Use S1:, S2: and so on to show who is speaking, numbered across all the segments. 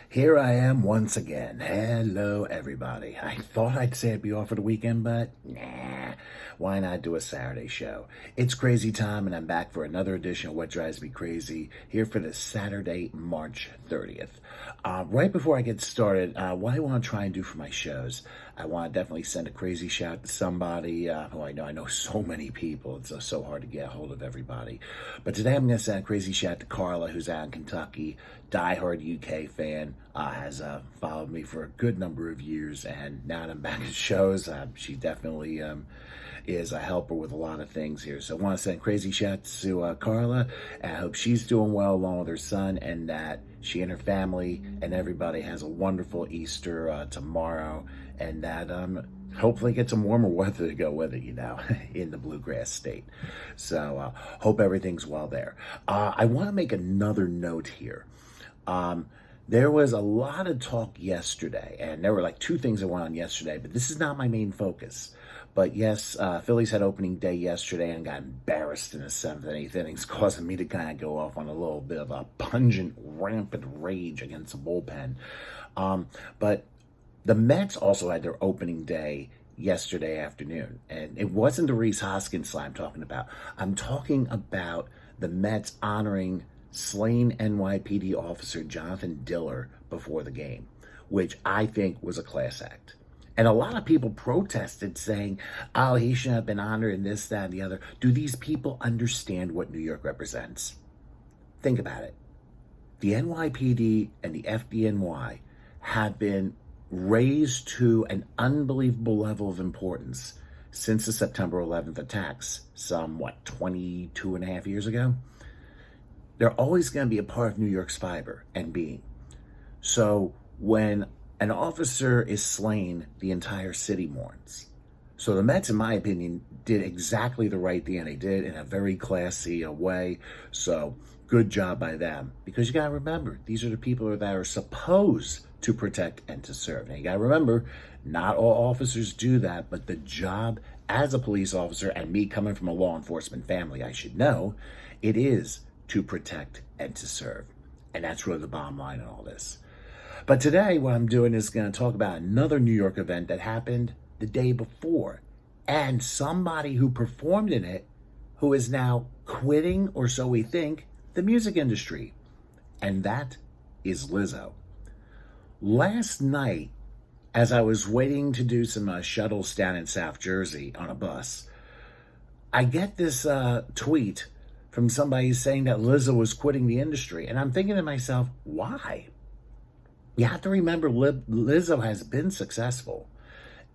S1: Here I am once again. Hello, everybody. I thought I'd say I'd be off for the weekend, but nah. Why not do a Saturday show? It's crazy time, and I'm back for another edition of What Drives Me Crazy here for the Saturday, March 30th. Right before I get started, what I want to try and do for my shows, I want to definitely send a crazy shout to somebody who I know so many people. It's so hard to get a hold of everybody. But today I'm going to send a crazy shout to Carla, who's out in Kentucky, diehard UK fan, has followed me for a good number of years, and now that I'm back at shows, she definitely is a helper with a lot of things here. So I want to send crazy shouts to Carla, and I hope she's doing well along with her son, and that she and her family and everybody has a wonderful Easter tomorrow, and that hopefully get some warmer weather to go with it, in the bluegrass state. So hope everything's well there. I want to make another note here. There was a lot of talk yesterday, and there were like two things that went on yesterday, but this is not my main focus. But yes, Phillies had opening day yesterday and got embarrassed in the seventh and eighth innings, causing me to kind of go off on a little bit of a pungent, rampant rage against the bullpen. But the Mets also had their opening day yesterday afternoon, and it wasn't the Rhys Hoskins slide I'm talking about. I'm talking about the Mets honoring slain NYPD officer Jonathan Diller before the game, which I think was a class act. And a lot of people protested saying, oh, he shouldn't have been honored and this, that, and the other. Do these people understand what New York represents? Think about it. The NYPD and the FDNY have been raised to an unbelievable level of importance since the September 11th attacks, 22 and a half years ago? They're always going to be a part of New York's fiber and being. So when an officer is slain, the entire city mourns. So the Mets, in my opinion, did exactly the right thing, and they did in a very classy way. So good job by them. Because you got to remember, these are the people that are supposed to protect and to serve. Now you got to remember, not all officers do that, but the job as a police officer, and me coming from a law enforcement family, I should know, it is to protect and to serve. And that's really the bottom line in all this. But today, what I'm doing is going to talk about another New York event that happened the day before, and somebody who performed in it who is now quitting, or so we think, the music industry. And that is Lizzo. Last night, as I was waiting to do some shuttles down in South Jersey on a bus, I get this tweet from somebody saying that Lizzo was quitting the industry. And I'm thinking to myself, why? You have to remember, Lizzo has been successful.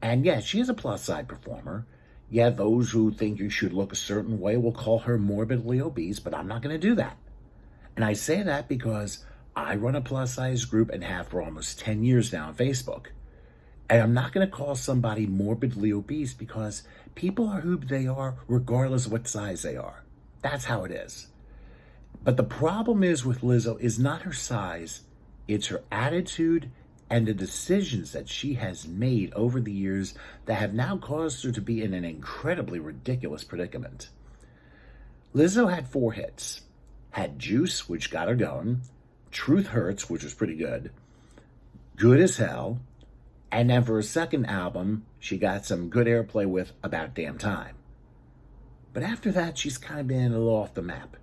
S1: And yeah, she is a plus side performer. Yeah, those who think you should look a certain way will call her morbidly obese, but I'm not going to do that. And I say that because I run a plus size group and have for almost 10 years now on Facebook. And I'm not going to call somebody morbidly obese, because people are who they are regardless of what size they are. That's how it is. But the problem is with Lizzo is not her size, it's her attitude and the decisions that she has made over the years that have now caused her to be in an incredibly ridiculous predicament. Lizzo had 4 hits. Had Juice, which got her going, Truth Hurts, which was pretty good, Good as Hell, and then for her second album, she got some good airplay with About Damn Time. But after that, she's kind of been a little off the map.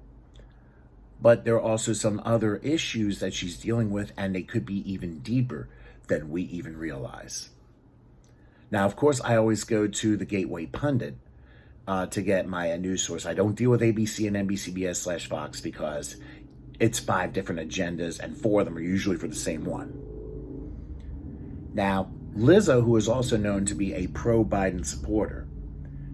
S1: But there are also some other issues that she's dealing with, and they could be even deeper than we even realize. Now, of course, I always go to the Gateway Pundit to get my news source. I don't deal with ABC and NBCBS/Fox because it's 5 different agendas, and 4 of them are usually for the same one. Now, Lizzo, who is also known to be a pro-Biden supporter,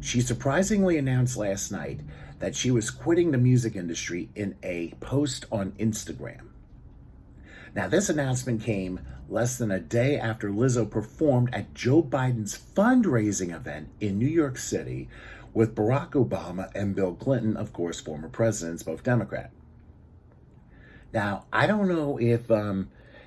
S1: she surprisingly announced last night that she was quitting the music industry in a post on Instagram. Now, this announcement came less than a day after Lizzo performed at Joe Biden's fundraising event in New York City with Barack Obama and Bill Clinton, of course, former presidents, both Democrat. Now, I don't know if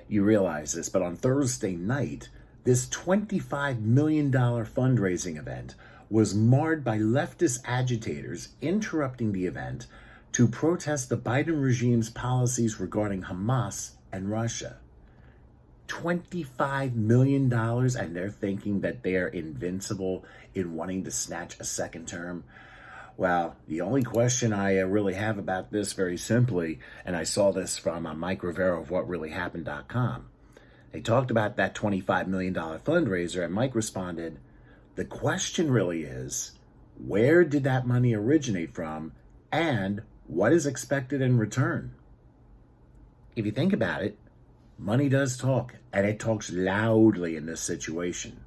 S1: you realize this, but on Thursday night, this $25 million fundraising event was marred by leftist agitators interrupting the event to protest the Biden regime's policies regarding Hamas and Russia. $25 million, and they're thinking that they're invincible in wanting to snatch a second term. Well, the only question I really have about this, very simply, and I saw this from Mike Rivera of WhatReallyHappened.com. They talked about that $25 million fundraiser, and Mike responded, the question really is, where did that money originate from, and what is expected in return? If you think about it, money does talk, and it talks loudly in this situation.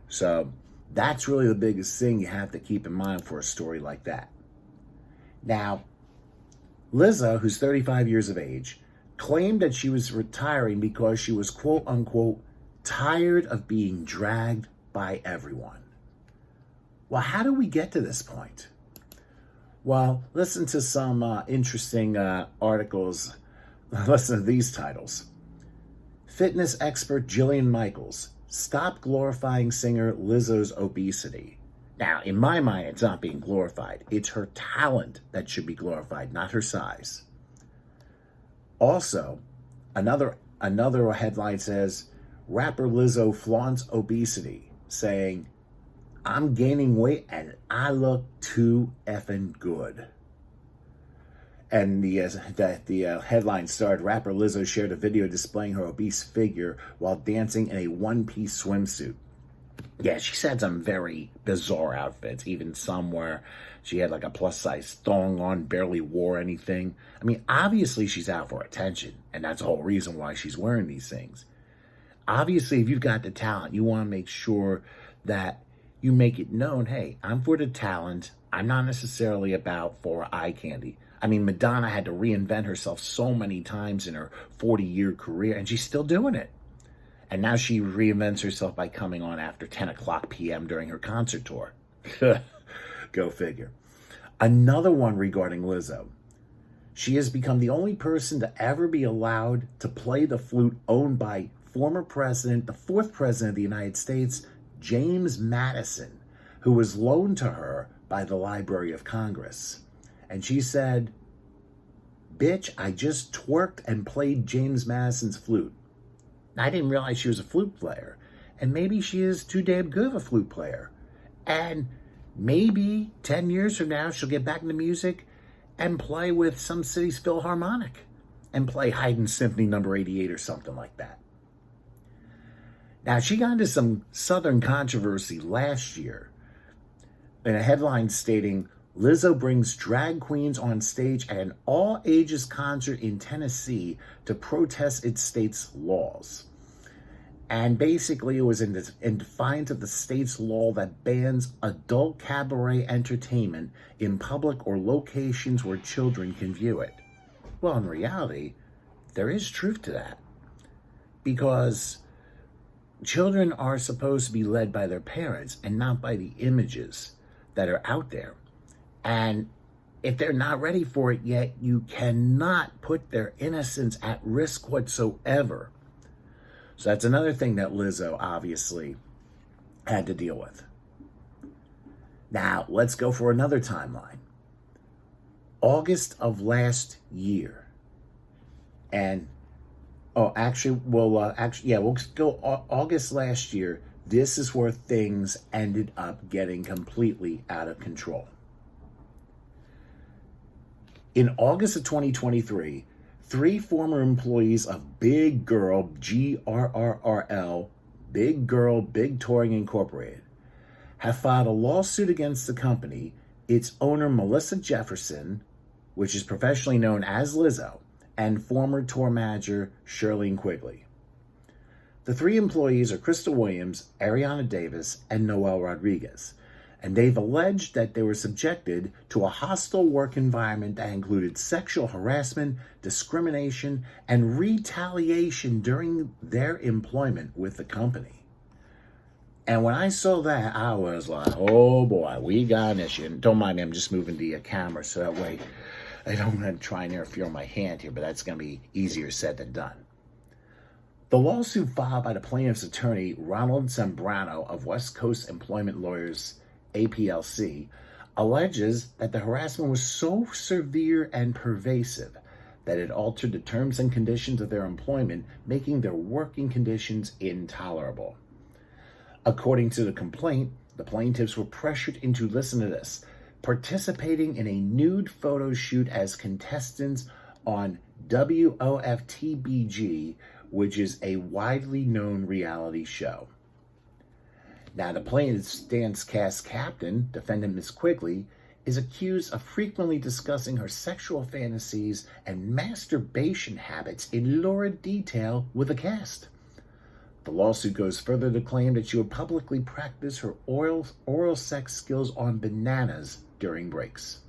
S1: So that's really the biggest thing you have to keep in mind for a story like that. Now, Lizzo, who's 35 years of age, claimed that she was retiring because she was, quote unquote, tired of being dragged by everyone. Well, how do we get to this point? Well, listen to some interesting articles. Listen to these titles. Fitness expert Jillian Michaels, stop glorifying singer Lizzo's obesity. Now, in my mind, it's not being glorified. It's her talent that should be glorified, not her size. Also, another headline says, rapper Lizzo flaunts obesity, saying, I'm gaining weight and I look too effing good. And the headline started, rapper Lizzo shared a video displaying her obese figure while dancing in a one-piece swimsuit. Yeah, she's had some very bizarre outfits, even some where she had like a plus-size thong on, barely wore anything. I mean, obviously she's out for attention, and that's the whole reason why she's wearing these things. Obviously, if you've got the talent, you want to make sure that you make it known, hey, I'm for the talent. I'm not necessarily about for eye candy. I mean, Madonna had to reinvent herself so many times in her 40-year career, and she's still doing it. And now she reinvents herself by coming on after 10 o'clock p.m. during her concert tour. Go figure. Another one regarding Lizzo. She has become the only person to ever be allowed to play the flute owned by former president, the fourth president of the United States, James Madison, who was loaned to her by the Library of Congress. And she said, bitch, I just twerked and played James Madison's flute. I didn't realize she was a flute player. And maybe she is too damn good of a flute player. And maybe 10 years from now, she'll get back into music and play with some city's Philharmonic and play Haydn Symphony No. 88 or something like that. Now, she got into some Southern controversy last year in a headline stating, Lizzo brings drag queens on stage at an all-ages concert in Tennessee to protest its state's laws. And basically, it was in defiance of the state's law that bans adult cabaret entertainment in public or locations where children can view it. Well, in reality, there is truth to that. Because children are supposed to be led by their parents and not by the images that are out there. And if they're not ready for it yet, you cannot put their innocence at risk whatsoever. So that's another thing that Lizzo obviously had to deal with. Now, let's go for another timeline. August of last year. And, we'll go August last year. This is where things ended up getting completely out of control. In August of 2023, 3 former employees of Big Girl, GRRRL, Big Girl, Big Touring Incorporated, have filed a lawsuit against the company, its owner Melissa Jefferson, which is professionally known as Lizzo, and former tour manager Shirlene Quigley. The 3 employees are Crystal Williams, Ariana Davis, and Noel Rodriguez, and they've alleged that they were subjected to a hostile work environment that included sexual harassment, discrimination, and retaliation during their employment with the company. And when I saw that, I was like, oh boy, we got an issue. And don't mind me, I'm just moving the camera so that way I don't want to try and interfere with my hand here, but that's going to be easier said than done. The lawsuit filed by the plaintiff's attorney, Ronald Zambrano of West Coast Employment Lawyers, APLC, alleges that the harassment was so severe and pervasive that it altered the terms and conditions of their employment, making their working conditions intolerable. According to the complaint, the plaintiffs were pressured into, listen to this, participating in a nude photo shoot as contestants on WOFTBG, which is a widely known reality show. Now, the plaintiff's dance cast captain, defendant Miss Quigley, is accused of frequently discussing her sexual fantasies and masturbation habits in lurid detail with the cast. The lawsuit goes further to claim that she would publicly practice her oral sex skills on bananas during breaks.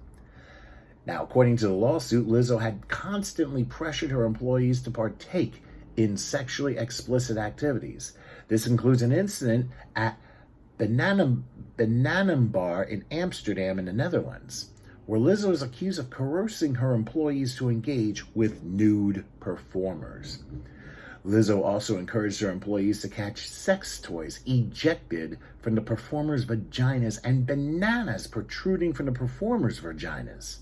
S1: Now, according to the lawsuit, Lizzo had constantly pressured her employees to partake in sexually explicit activities. This includes an incident at Bananum Bar in Amsterdam in the Netherlands, where Lizzo is accused of coercing her employees to engage with nude performers. Lizzo also encouraged her employees to catch sex toys ejected from the performers' vaginas and bananas protruding from the performers' vaginas.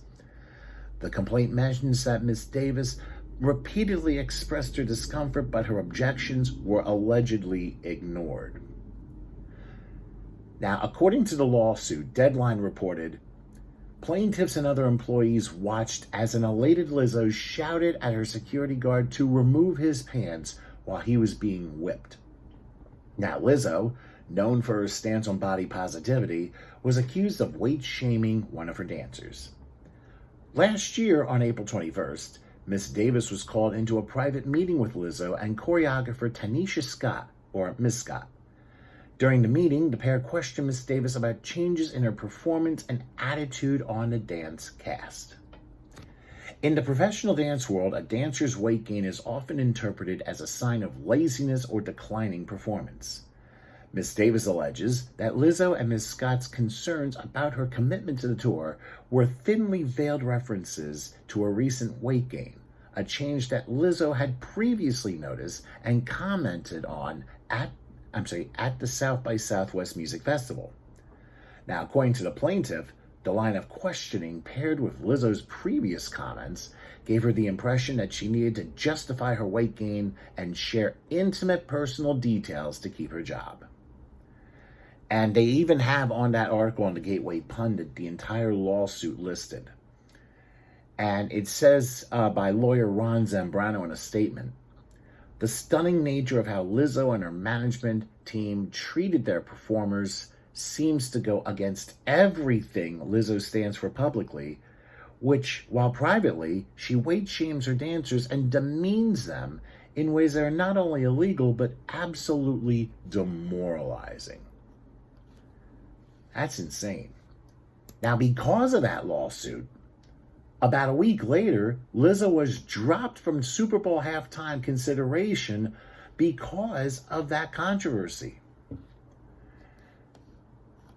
S1: The complaint mentions that Ms. Davis repeatedly expressed her discomfort, but her objections were allegedly ignored. Now, according to the lawsuit, Deadline reported, plaintiffs and other employees watched as an elated Lizzo shouted at her security guard to remove his pants while he was being whipped. Now, Lizzo, known for her stance on body positivity, was accused of weight-shaming one of her dancers. Last year, on April 21st, Miss Davis was called into a private meeting with Lizzo and choreographer Tanisha Scott, or Miss Scott. During the meeting, the pair questioned Miss Davis about changes in her performance and attitude on the dance cast. In the professional dance world, a dancer's weight gain is often interpreted as a sign of laziness or declining performance. Miss Davis alleges that Lizzo and Miss Scott's concerns about her commitment to the tour were thinly veiled references to a recent weight gain, a change that Lizzo had previously noticed and commented on at the South by Southwest Music Festival. Now, according to the plaintiff, the line of questioning paired with Lizzo's previous comments gave her the impression that she needed to justify her weight gain and share intimate personal details to keep her job. And they even have on that article on the Gateway Pundit the entire lawsuit listed. And it says by lawyer Ron Zambrano in a statement, the stunning nature of how Lizzo and her management team treated their performers seems to go against everything Lizzo stands for publicly, which, while privately, she weight shames her dancers and demeans them in ways that are not only illegal, but absolutely demoralizing. That's insane. Now, because of that lawsuit, about a week later, Lizzo was dropped from Super Bowl halftime consideration because of that controversy.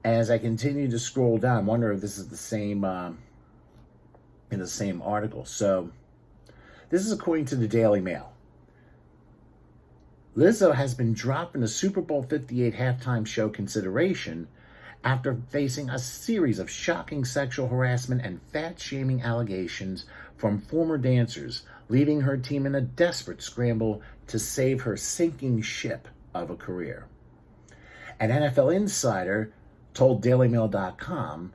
S1: As I continue to scroll down, I wonder if this is the same in the same article. So, this is according to the Daily Mail. Lizzo has been dropped from the Super Bowl 58 halftime show consideration after facing a series of shocking sexual harassment and fat-shaming allegations from former dancers, leaving her team in a desperate scramble to save her sinking ship of a career. An NFL insider told DailyMail.com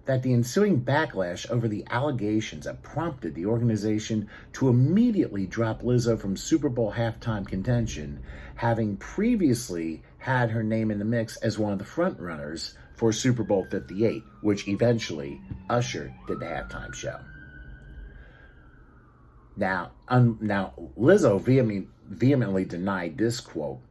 S1: that the ensuing backlash over the allegations have prompted the organization to immediately drop Lizzo from Super Bowl halftime contention, having previously had her name in the mix as one of the frontrunners for Super Bowl 58, which eventually Usher did the halftime show. Now Lizzo vehemently denied this quote,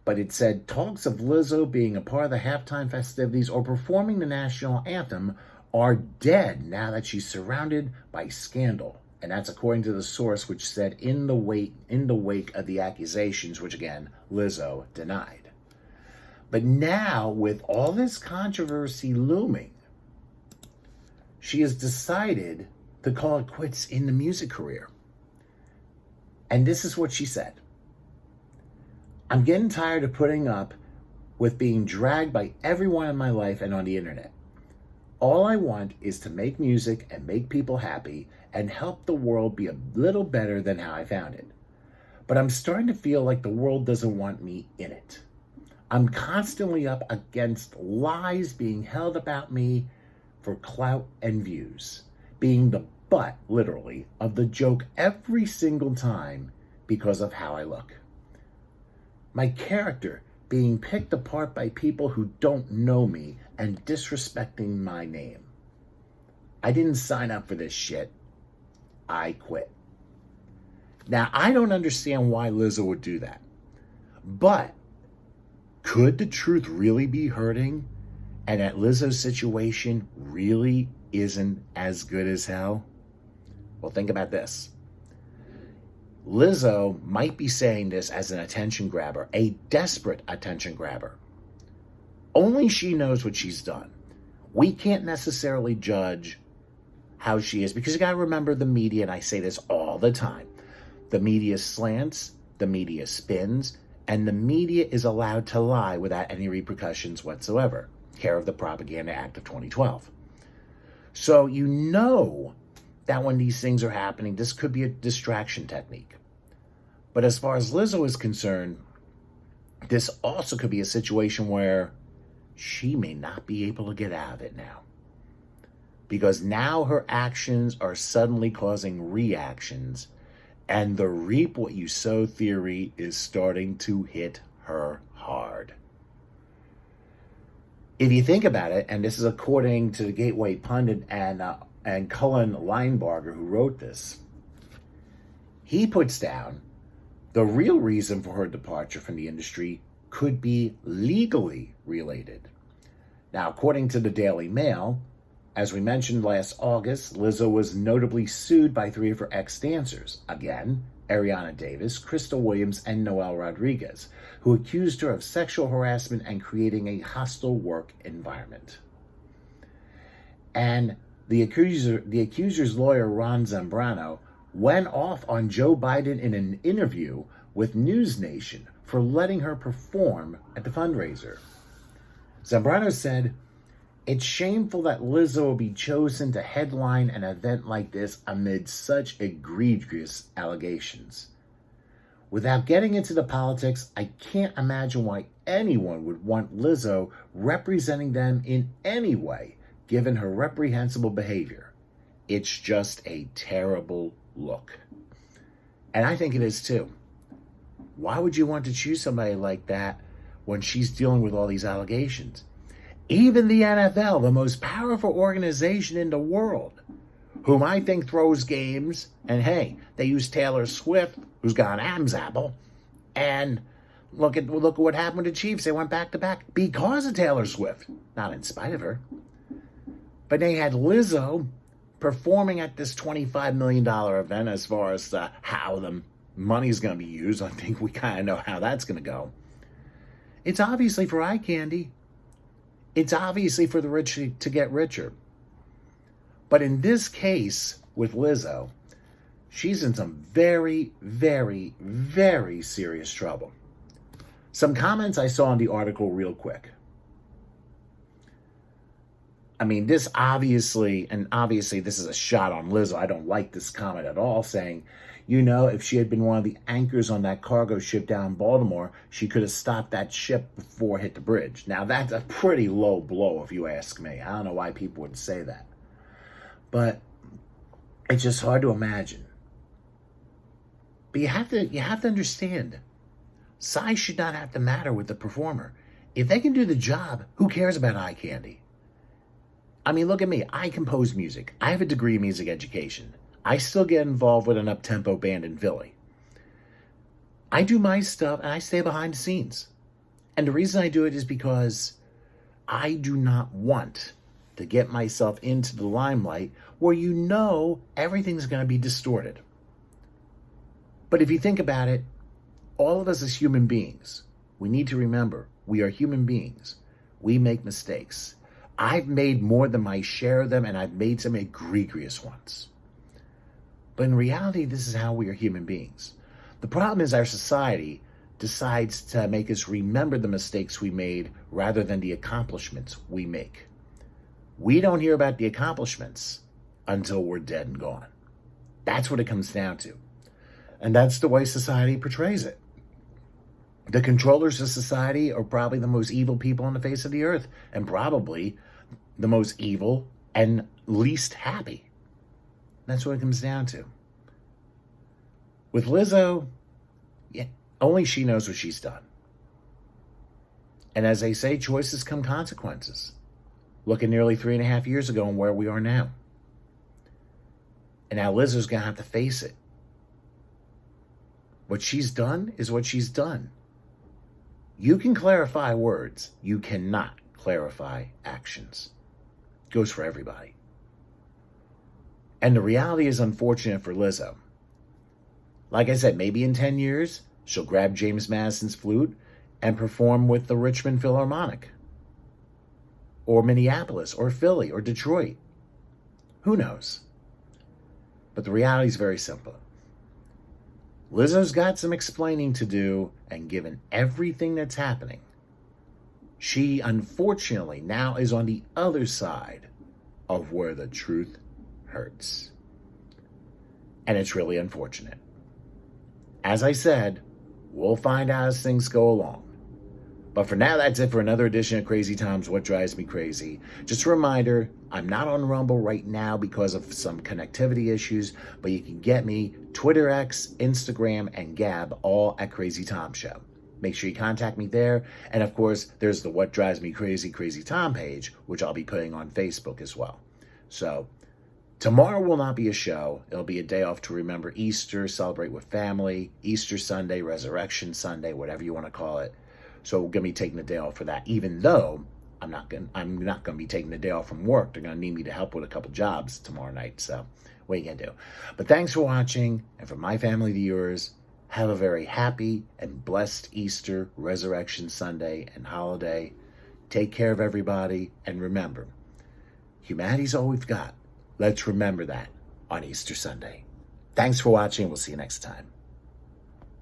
S1: but it said talks of Lizzo being a part of the halftime festivities or performing the national anthem are dead now that she's surrounded by scandal. And that's according to the source, which said in the wake of the accusations, which again, Lizzo denied. But now, with all this controversy looming, she has decided to call it quits in the music career. And this is what she said. I'm getting tired of putting up with being dragged by everyone in my life and on the internet. All I want is to make music and make people happy and help the world be a little better than how I found it. But I'm starting to feel like the world doesn't want me in it. I'm constantly up against lies being held about me for clout and views, being the butt, literally, of the joke every single time because of how I look. My character being picked apart by people who don't know me and disrespecting my name. I didn't sign up for this shit. I quit. Now, I don't understand why Lizzo would do that, but could the truth really be hurting and that Lizzo's situation really isn't as good as hell? Well, think about this. Lizzo might be saying this as an attention grabber, a desperate attention grabber. Only she knows what she's done. We can't necessarily judge how she is because you got to remember the media, and I say this all the time. The media slants, the media spins, and the media is allowed to lie without any repercussions whatsoever. Care of the Propaganda Act of 2012. So you know that when these things are happening, this could be a distraction technique. But as far as Lizzo is concerned, this also could be a situation where she may not be able to get out of it now. Because now her actions are suddenly causing reactions, and the reap what you sow theory is starting to hit her hard. If you think about it, and this is according to the Gateway Pundit and Cullen Linebarger, who wrote this, he puts down the real reason for her departure from the industry could be legally related. Now, according to the Daily Mail, as we mentioned last August, Lizzo was notably sued by 3 of her ex-dancers. Again, Ariana Davis, Crystal Williams, and Noel Rodriguez, who accused her of sexual harassment and creating a hostile work environment. And the accuser's lawyer, Ron Zambrano, went off on Joe Biden in an interview with News Nation for letting her perform at the fundraiser. Zambrano said, "It's shameful that Lizzo will be chosen to headline an event like this amid such egregious allegations. Without getting into the politics, I can't imagine why anyone would want Lizzo representing them in any way, given her reprehensible behavior. It's just a terrible look." And I think it is too. Why would you want to choose somebody like that when she's dealing with all these allegations? Even the NFL, the most powerful organization in the world, whom I think throws games, and hey, they use Taylor Swift, who's got an Adam's apple, and look at what happened with the Chiefs. They went back to back because of Taylor Swift, not in spite of her. But they had Lizzo performing at this $25 million event. As far as how the money's going to be used, I think we kind of know how that's going to go. It's obviously for eye candy. It's obviously for the rich to get richer. But in this case with Lizzo, she's in some very, very, very serious trouble. Some comments I saw in the article real quick. I mean, this obviously this is a shot on Lizzo. I don't like this comment at all, saying, if she had been one of the anchors on that cargo ship down in Baltimore, she could have stopped that ship before it hit the bridge. Now, that's a pretty low blow, if you ask me. I don't know why people would say that. But it's just hard to imagine. But you have to understand, size should not have to matter with the performer. If they can do the job, who cares about eye candy? I mean, look at me. I compose music. I have a degree in music education. I still get involved with an up-tempo band in Philly. I do my stuff and I stay behind the scenes. And the reason I do it is because I do not want to get myself into the limelight where everything's going to be distorted. But if you think about it, all of us as human beings, we need to remember we are human beings. We make mistakes. I've made more than my share of them, and I've made some egregious ones. But in reality, this is how we are human beings. The problem is our society decides to make us remember the mistakes we made rather than the accomplishments we make. We don't hear about the accomplishments until we're dead and gone. That's what it comes down to. And that's the way society portrays it. The controllers of society are probably the most evil people on the face of the earth, and probably the most evil and least happy. That's what it comes down to. With Lizzo, yeah, only she knows what she's done. And as they say, choices come consequences. Look at nearly 3.5 years ago and where we are now. And now Lizzo's going to have to face it. What she's done is what she's done. You can clarify words. You cannot clarify actions. It goes for everybody. And the reality is unfortunate for Lizzo. Like I said, maybe in 10 years, she'll grab James Madison's flute and perform with the Richmond Philharmonic, or Minneapolis, or Philly, or Detroit. Who knows? But the reality is very simple. Lizzo's got some explaining to do, and given everything that's happening, she unfortunately now is on the other side of where the truth hurts. And it's really unfortunate. As I said, we'll find out as things go along. But for now, that's it for another edition of Crazy Times, What Drives Me Crazy. Just a reminder, I'm not on Rumble right now because of some connectivity issues, but you can get me Twitter X, Instagram, and Gab, all at Crazy Tom Show. Make sure you contact me there. And of course, there's the What Drives Me Crazy, Crazy Tom page, which I'll be putting on Facebook as well. So tomorrow will not be a show. It'll be a day off to remember Easter, celebrate with family, Easter Sunday, Resurrection Sunday, whatever you want to call it. So we're going to be taking the day off for that, even though I'm not going to be taking the day off from work. They're going to need me to help with a couple jobs tomorrow night. So what are you going to do? But thanks for watching. And from my family to yours, have a very happy and blessed Easter, Resurrection Sunday, and holiday. Take care of everybody. And remember, humanity's all we've got. Let's remember that on Easter Sunday. Thanks for watching. We'll see you next time.